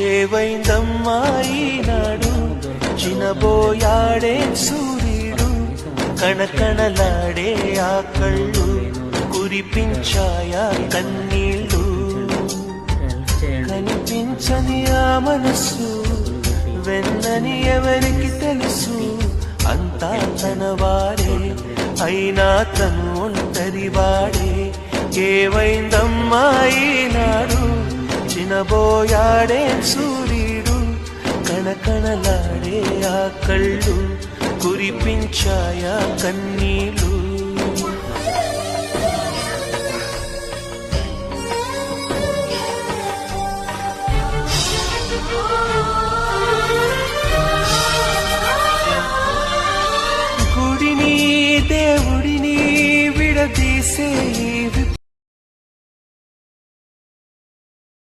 ఏవైందమ్మా ఈనాడు చినబోయాడే సూర్యుడు కణకణలాడే ఆ కళ్ళు కురిపించాయా కన్నీళ్ళు కనిపించని ఆ మనసు వెన్నని ఎవరికి తెలుసు అంతా తన వాడే అయినా తను ఒంటరి వాడే ఏవైందమ్మా ఈనాడు చినబోయాడే సూర్యుడు కణకణలాడే ఆ కళ్ళు కురిపించాయా కన్నీళ్ళు గుడిని దేవుడిని విడదీసే